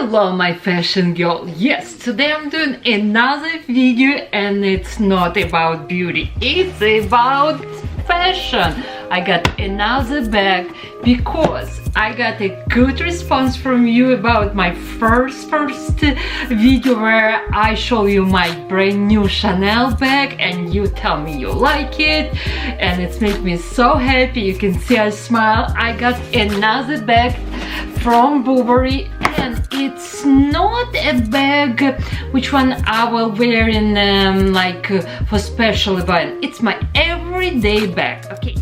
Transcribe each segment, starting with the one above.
Hello my fashion girl. Yes, today I'm doing another video and it's not about beauty, it's about fashion. I got another bag because I got a good response from you about my first video where I show you my brand new Chanel bag and you tell me you like it and it's made me so happy. You can see I smile. I got another bag from Burberry and it's not a bag which one I will wear in for special event. It's my everyday bag. Okay,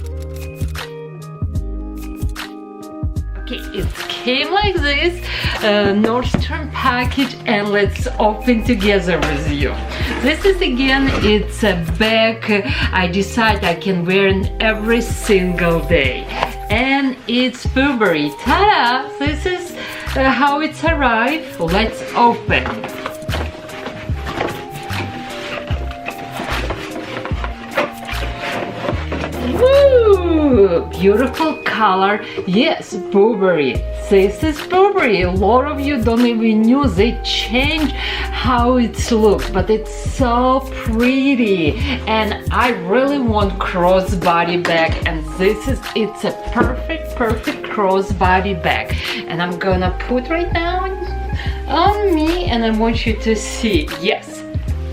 it came like this, Nordstrom package, and let's open together with you. This is again, it's a bag I decide I can wear in every single day, and it's Burberry. Ta-da! This is how it's arrived. Let's open. Woo! Beautiful color. Yes, Burberry. This is Burberry. A lot of you don't even knew they changed how it looks, but it's so pretty. And I really want crossbody bag, and it's a perfect crossbody bag. And I'm gonna put right now on me, and I want you to see. Yes,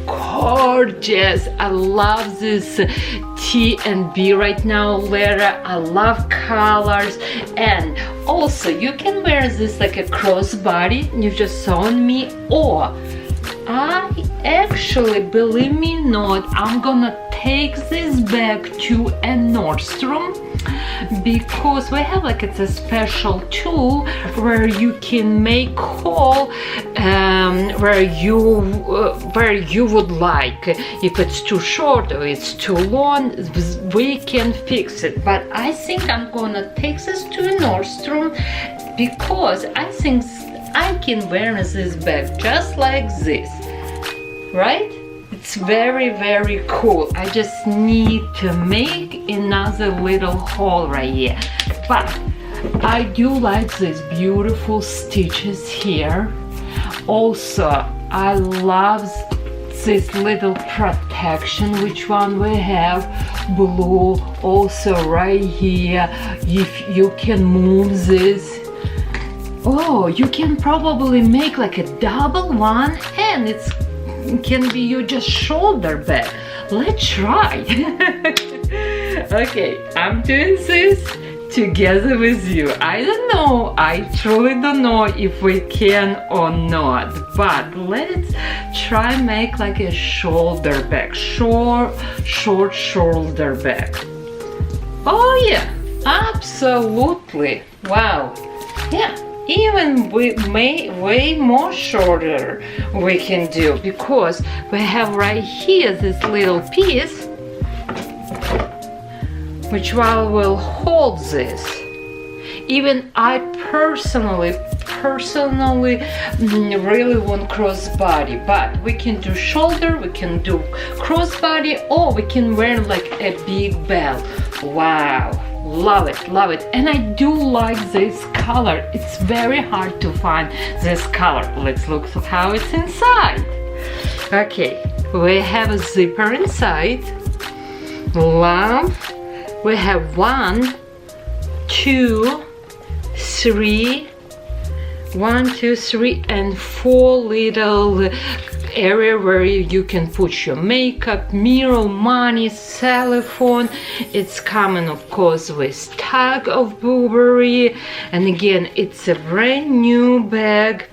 gorgeous. I love this T&B right now leather. I love colors, and also you can wear this like a crossbody. You just saw on me, or I actually, believe me not, I'm gonna take this bag to a Nordstrom because we have it's a special tool where you can make call where you would like. If it's too short or it's too long, we can fix it. But I think I'm gonna take this to a Nordstrom because I think I can wear this bag just like this, right? It's very cool. I just need to make another little hole right here, but I do like these beautiful stitches here. Also, I love this little protection, which one we have, blue. Also right here, if you can move this, oh, you can probably make like a double one, and it can be your just shoulder bag. Let's try. Okay, I'm doing this together with you. I don't know, I truly don't know if we can or not, but let's try make like a shoulder bag, short shoulder bag. Oh yeah, absolutely. Wow. Yeah, even with way more shorter we can do, because we have right here this little piece which will hold this. Even I personally really want crossbody, but we can do shoulder, we can do crossbody, or we can wear like a big belt. Wow, love it. And I do like this color. It's very hard to find this color. Let's look how it's inside. Okay, we have a zipper inside. Love. We have 1, 2, 3, 1, 2, 3, and 4 little area where you can put your makeup, mirror, money, cell phone. It's coming of course with tag of Burberry, and again it's a brand new bag,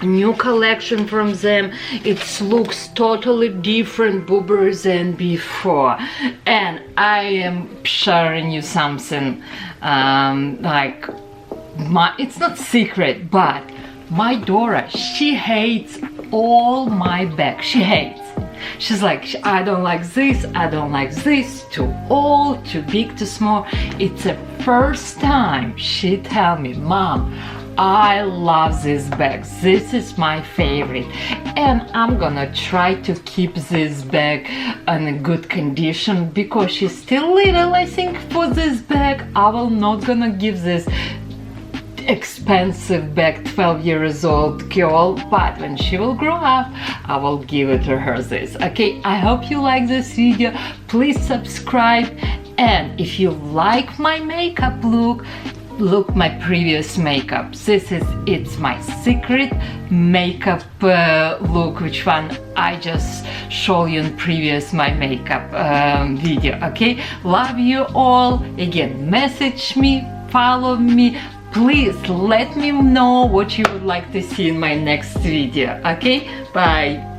new collection from them. It looks totally different Burberry than before. And I am sharing you something it's not secret, but my daughter, she hates all my bags. She hates. She's like, I don't like this, I don't like this, too old, too big, too small. It's the first time she tell me, Mom, I love this bag. This is my favorite, and I'm gonna try to keep this bag in a good condition because she's still little. I think for this bag I will not gonna give this expensive bag, 12 years old girl, but when she will grow up, I will give it to her this. Okay, I hope you like this video. Please subscribe, and if you like my makeup look my previous makeup. It's my secret makeup look, which one I just show you in previous my makeup video. Okay, love you all. Again, message me, follow me. Please let me know what you would like to see in my next video. Okay, bye.